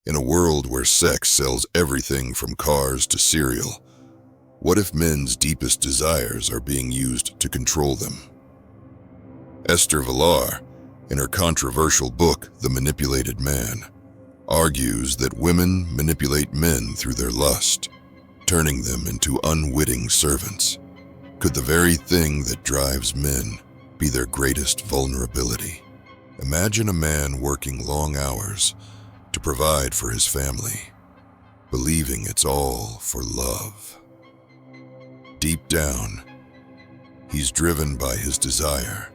In a world where sex sells everything from cars to cereal, what if men's deepest desires are being used to control them? Esther Vilar, in her controversial book, The Manipulated Man, argues that women manipulate men through their lust, turning them into unwitting servants. Could the very thing that drives men be their greatest vulnerability? Imagine a man working long hours to provide for his family, believing it's all for love. Deep down, he's driven by his desire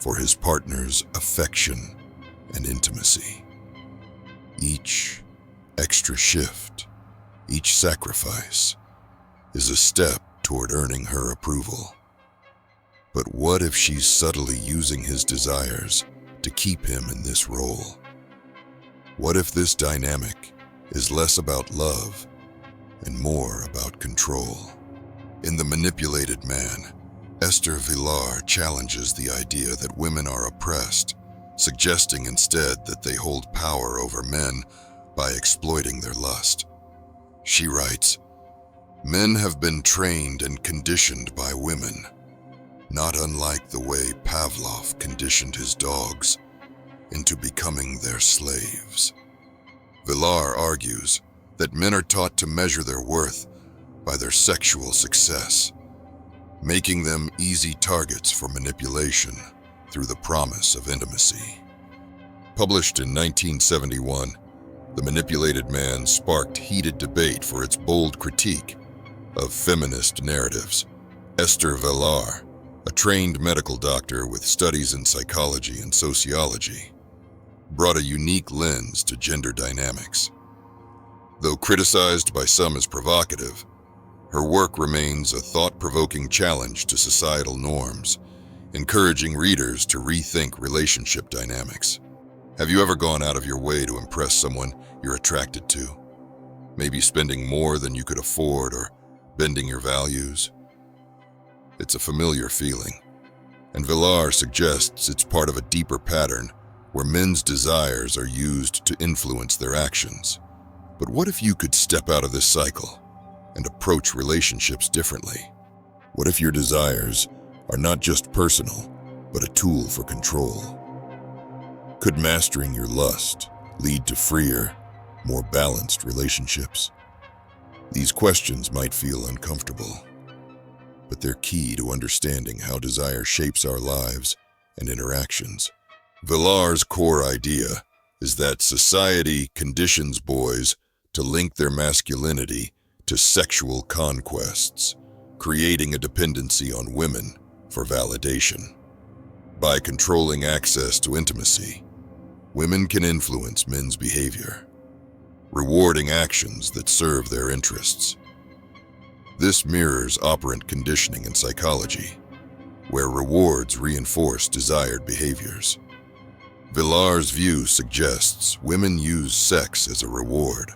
for his partner's affection and intimacy. Each extra shift, each sacrifice, is a step toward earning her approval. But what if she's subtly using his desires to keep him in this role? What if this dynamic is less about love and more about control? In The Manipulated Man, Esther Vilar challenges the idea that women are oppressed, suggesting instead that they hold power over men by exploiting their lust. She writes, "Men have been trained and conditioned by women, not unlike the way Pavlov conditioned his dogs into becoming their slaves." Vilar argues that men are taught to measure their worth by their sexual success, making them easy targets for manipulation through the promise of intimacy. Published in 1971, The Manipulated Man sparked heated debate for its bold critique of feminist narratives. Esther Vilar, a trained medical doctor with studies in psychology and sociology, brought a unique lens to gender dynamics. Though criticized by some as provocative, her work remains a thought-provoking challenge to societal norms, encouraging readers to rethink relationship dynamics. Have you ever gone out of your way to impress someone you're attracted to? Maybe spending more than you could afford or bending your values? It's a familiar feeling, and Vilar suggests it's part of a deeper pattern where men's desires are used to influence their actions. But what if you could step out of this cycle and approach relationships differently? What if your desires are not just personal, but a tool for control? Could mastering your lust lead to freer, more balanced relationships? These questions might feel uncomfortable, but they're key to understanding how desire shapes our lives and interactions. Vilar's core idea is that society conditions boys to link their masculinity to sexual conquests, creating a dependency on women for validation. By controlling access to intimacy, women can influence men's behavior, rewarding actions that serve their interests. This mirrors operant conditioning in psychology, where rewards reinforce desired behaviors. Vilar's view suggests women use sex as a reward,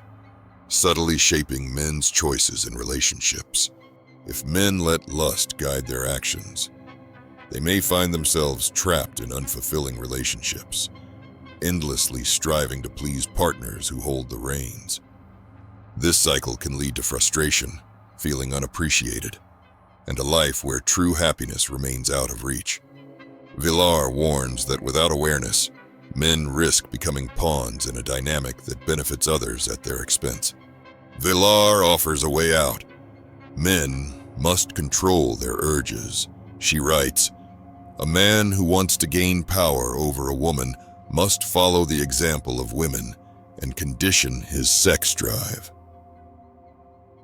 subtly shaping men's choices in relationships. If men let lust guide their actions, they may find themselves trapped in unfulfilling relationships, endlessly striving to please partners who hold the reins. This cycle can lead to frustration, feeling unappreciated, and a life where true happiness remains out of reach. Vilar warns that without awareness, men risk becoming pawns in a dynamic that benefits others at their expense. Vilar offers a way out. Men must control their urges. She writes, "A man who wants to gain power over a woman must follow the example of women and condition his sex drive."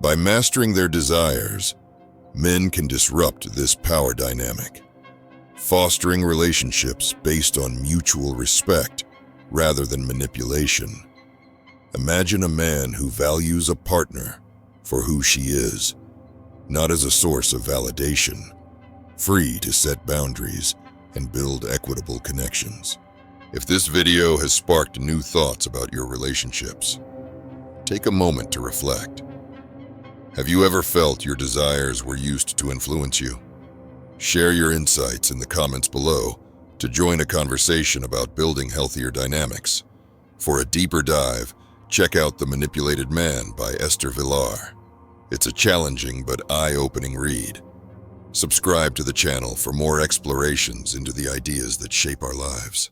By mastering their desires, men can disrupt this power dynamic, fostering relationships based on mutual respect rather than manipulation. Imagine a man who values a partner for who she is, not as a source of validation, free to set boundaries and build equitable connections. If this video has sparked new thoughts about your relationships, take a moment to reflect. Have you ever felt your desires were used to influence you? Share your insights in the comments below to join a conversation about building healthier dynamics. For a deeper dive, Check out The Manipulated Man by Esther Vilar. It's a challenging but eye-opening read. Subscribe to the channel for more explorations into the ideas that shape our lives.